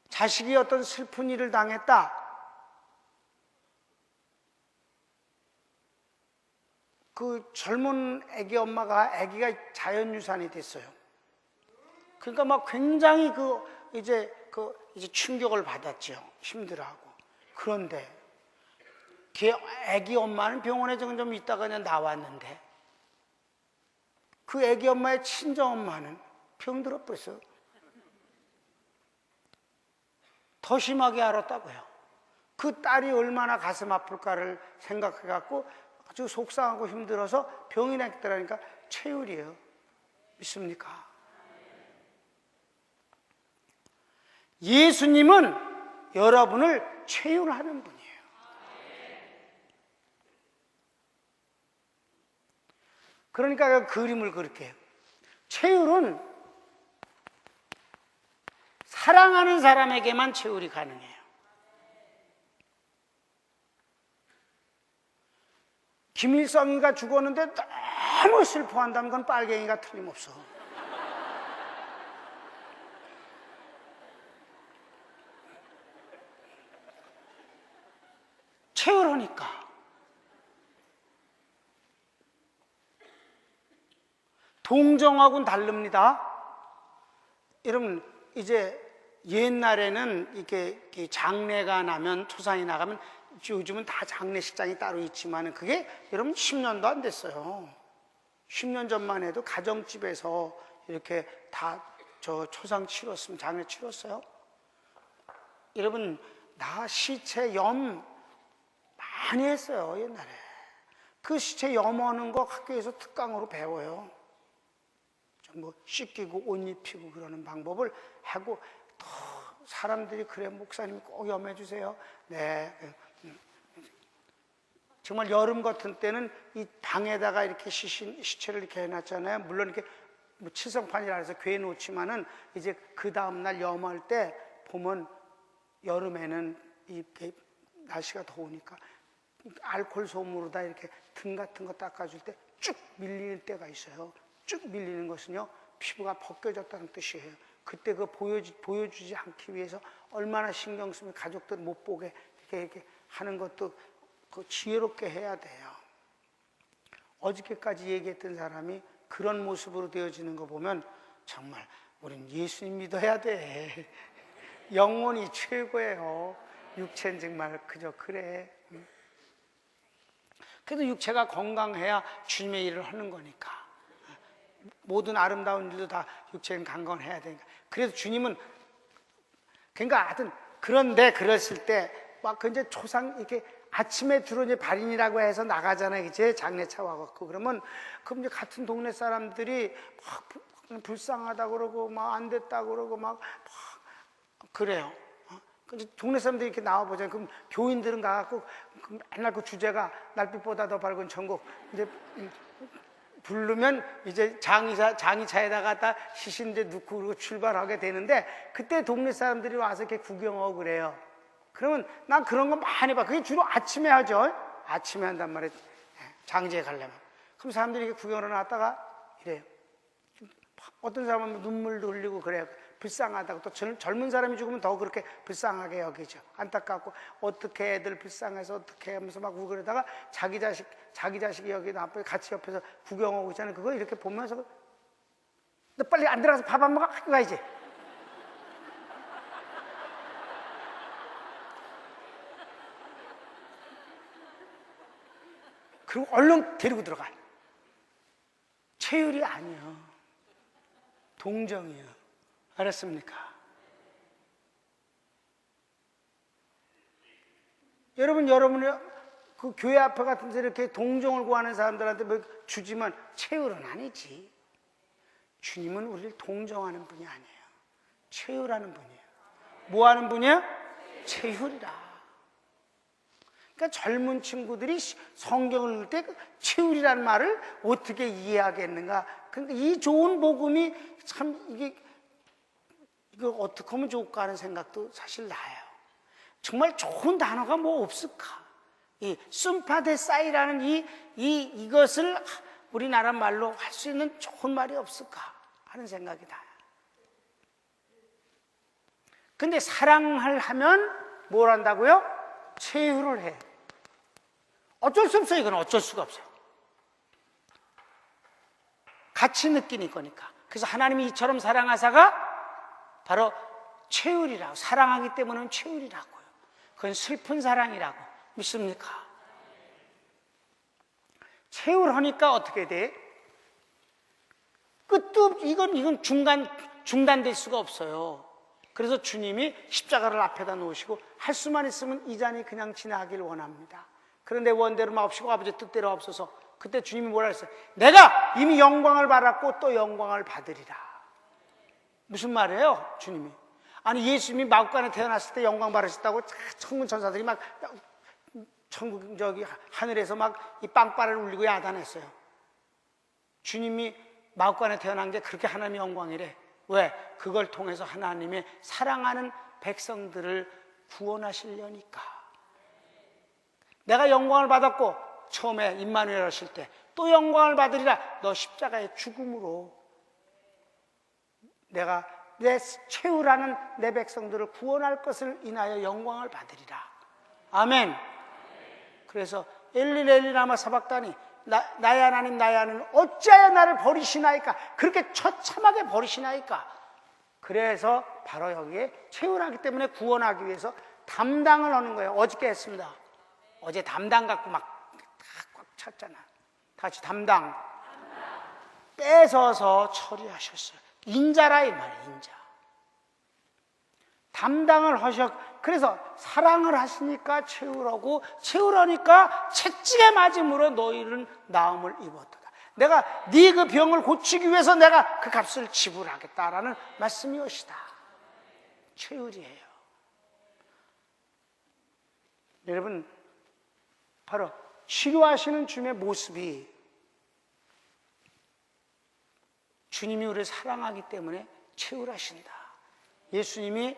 [SPEAKER 2] 자식이 어떤 슬픈 일을 당했다. 그 젊은 아기 엄마가, 아기가 자연유산이 됐어요. 그러니까 막 굉장히 이제 충격을 받았죠. 힘들어하고. 그런데 아기 엄마는 병원에 좀 있다가 그냥 나왔는데, 그 아기 엄마의 친정 엄마는 병들어 버렸어요. 더 심하게 알았다고요. 그 딸이 얼마나 가슴 아플까를 생각해갖고 아주 속상하고 힘들어서 병이 났더라니까. 최율이에요. 믿습니까? 예수님은 여러분을 최율하는 분이에요. 그러니까 그 그림을 그렇게 해요. 최율은 사랑하는 사람에게만 채울이 가능해요. 김일성이가 죽었는데 너무 슬퍼한다면 그건 빨갱이가 틀림없어. 채울하니까. 동정하고는 다릅니다. 여러분, 이제 옛날에는 이렇게 장례가 나면, 토산이 나가면, 요즘은 다 장례식장이 따로 있지만, 그게 여러분 10년도 안 됐어요. 10년 전만 해도 가정집에서 이렇게 다 저 초상 치렀으면, 장례 치렀어요. 여러분, 나 시체 염 많이 했어요, 옛날에. 그 시체 염하는 거 학교에서 특강으로 배워요. 뭐 씻기고 옷 입히고 그러는 방법을 하고, 또 사람들이 그래, 목사님이 꼭 염해 주세요. 네. 정말 여름 같은 때는 이 방에다가 이렇게 시체를 이렇게 해놨잖아요. 물론 이렇게 뭐 칠성판이라 해서 괴 놓지만은, 이제 그 다음날 염할 때 보면 여름에는 이렇게 날씨가 더우니까 알코올 솜으로다 이렇게 등 같은 거 닦아줄 때 쭉 밀리는 때가 있어요. 쭉 밀리는 것은요, 피부가 벗겨졌다는 뜻이에요. 그때 그 보여주지 않기 위해서 얼마나 신경 쓰면 가족들 못 보게 이렇게 하는 것도 그 지혜롭게 해야 돼요. 어저께까지 얘기했던 사람이 그런 모습으로 되어지는 거 보면 정말 우린 예수님 믿어야 돼. 영혼이 최고예요. 육체는 정말 그저 그래. 그래도 육체가 건강해야 주님의 일을 하는 거니까. 모든 아름다운 일도 다 육체는 강건해야 되니까. 그래서 주님은, 그러니까 하여튼, 그런데 그랬을 때 막 이제 초상 이렇게 아침에 주로 이제 발인이라고 해서 나가잖아요. 이제 장례차 와갖고. 그러면 이제 같은 동네 사람들이 막 불쌍하다 그러고 막 안 됐다 그러고 막 그래요. 근데 동네 사람들이 이렇게 나와보잖아요. 그럼 교인들은 가갖고 맨날 그 주제가 날빛보다 더 밝은 천국 이제 부르면 이제 장의차에다가 다 시신 이제 넣고 그리고 출발하게 되는데, 그때 동네 사람들이 와서 이렇게 구경하고 그래요. 그러면 난 그런 거 많이 봐. 그게 주로 아침에 하죠. 아침에 한단 말이에요. 장지에 가려면. 그럼 사람들이 이렇게 구경을 나왔다가 이래요. 어떤 사람은 눈물도 흘리고 그래요. 불쌍하다고. 또 젊은 사람이 죽으면 더 그렇게 불쌍하게 여기죠. 안타깝고, 어떻게 애들 불쌍해서 어떻게 하면서 막 울고 그러다가 자기 자식이 여기 앞에 같이 옆에서 구경하고 있잖아요. 그거 이렇게 보면서 너 빨리 안 들어가서 밥 안 먹어? 학교 가야지. 그리고 얼른 데리고 들어가. 체율이 아니에요. 동정이에요. 알았습니까? 여러분이 그 교회 앞에 같은 데 이렇게 동정을 구하는 사람들한테 뭐 주지만 체율은 아니지. 주님은 우리를 동정하는 분이 아니에요. 체율하는 분이에요. 뭐 하는 분이야? 체율이라. 그러니까 젊은 친구들이 성경을 읽을 때 체율이라는 말을 어떻게 이해하겠는가? 그러니까 이 좋은 복음이 참 이거 어떻게 하면 좋을까 하는 생각도 사실 나요. 정말 좋은 단어가 뭐 없을까? 이 숨파데사이라는 이것을 우리나라 말로 할 수 있는 좋은 말이 없을까 하는 생각이 나요. 근데 사랑을 하면 뭘 한다고요? 체휼을 해. 어쩔 수 없어요. 이건 어쩔 수가 없어요. 같이 느끼는 거니까. 그래서 하나님이 이처럼 사랑하사가 바로 체휼이라고, 사랑하기 때문에 체휼이라고요. 그건 슬픈 사랑이라고. 믿습니까? 체휼하니까 어떻게 돼? 끝도 이건 중단될 수가 없어요. 그래서 주님이 십자가를 앞에다 놓으시고 할 수만 있으면 이 잔이 그냥 지나가길 원합니다. 그런데 원대로 마옵시고 아버지 뜻대로 없어서. 그때 주님이 뭐라 했어요? 내가 이미 영광을 받았고 또 영광을 받으리라. 무슨 말이에요? 주님이. 아니 예수님이 마구간에 태어났을 때 영광 받으셨다고 천군 천사들이 막 천국 저기 하늘에서 막 이 빵빠레를 울리고 야단했어요. 주님이 마구간에 태어난 게 그렇게 하나님의 영광이래. 왜? 그걸 통해서 하나님의 사랑하는 백성들을 구원하시려니까. 내가 영광을 받았고 처음에 임마누엘 하실 때 또 영광을 받으리라. 너 십자가의 죽음으로 내가 내 채우라는 내 백성들을 구원할 것을 인하여 영광을 받으리라. 아멘. 그래서 엘리 엘리 라마 사박다니, 나의 하나님 나의 하나님 어찌하여 나를 버리시나이까. 그렇게 처참하게 버리시나이까. 그래서 바로 여기에 채우라기 때문에 구원하기 위해서 담당을 하는 거예요. 어저께 했습니다. 어제 담당 갖고 막 꽉 찼잖아. 다시 담당 뺏어서 처리하셨어요. 인자라 이 말이에요. 인자. 담당을 그래서 사랑을 하시니까 채우라고, 채우라니까 채찍에 맞음으로 너희는 나음을 입었도다. 내가 네 그 병을 고치기 위해서 내가 그 값을 지불하겠다라는 말씀이옵시다. 채울이에요. 여러분, 바로 치료하시는 주님의 모습이 주님이 우리를 사랑하기 때문에 채울하신다. 예수님이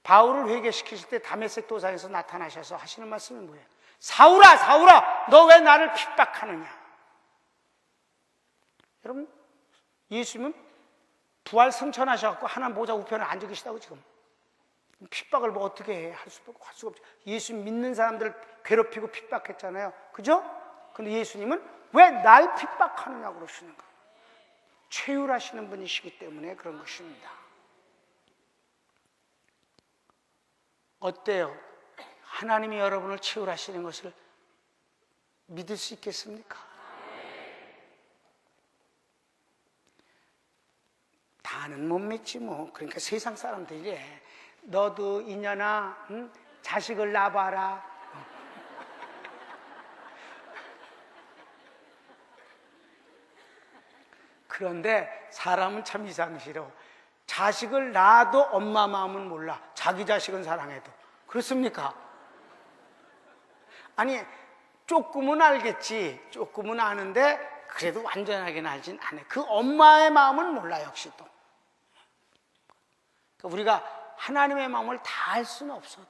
[SPEAKER 2] 바울을 회개시키실 때 다메섹 도상에서 나타나셔서 하시는 말씀은 뭐예요? 사울아, 사울아, 너 왜 나를 핍박하느냐? 여러분, 예수님은 부활 승천하셔서 하나님 보좌 우편에 앉아 계시다고 지금. 핍박을 뭐 어떻게 해? 할 수가 없죠. 예수님 믿는 사람들을 괴롭히고 핍박했잖아요. 그죠? 근데 예수님은 왜 날 핍박하느냐고 그러시는 거예요. 채울하시는 분이시기 때문에 그런 것입니다. 어때요? 하나님이 여러분을 채울하시는 것을 믿을 수 있겠습니까? 다는 못 믿지 뭐. 그러니까 세상 사람들이 너도 이년아, 응? 자식을 낳아봐라. 그런데 사람은 참 이상시러. 자식을 낳아도 엄마 마음은 몰라. 자기 자식은 사랑해도. 그렇습니까? 아니, 조금은 알겠지. 조금은 아는데 그래도 완전하게는 알진 않아요. 그 엄마의 마음은 몰라 역시 또. 그러니까 우리가 하나님의 마음을 다 알 수는 없어도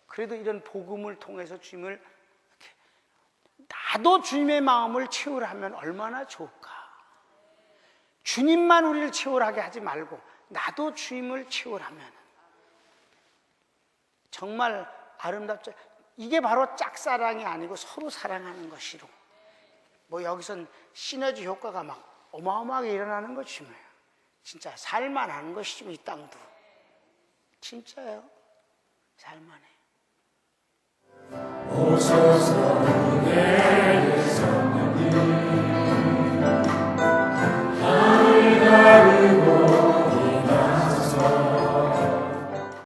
[SPEAKER 2] 그래도 이런 복음을 통해서 주님을 이렇게 나도 주님의 마음을 채우라 하면 얼마나 좋을까. 주님만 우리를 채우라게 하지 말고 나도 주님을 채우라면 정말 아름답죠. 이게 바로 짝사랑이 아니고 서로 사랑하는 것이로 뭐 여기선 시너지 효과가 막 어마어마하게 일어나는 것이 뭐예요. 진짜 살만한 것이지 이 땅도. 진짜요. 살만해. 오소서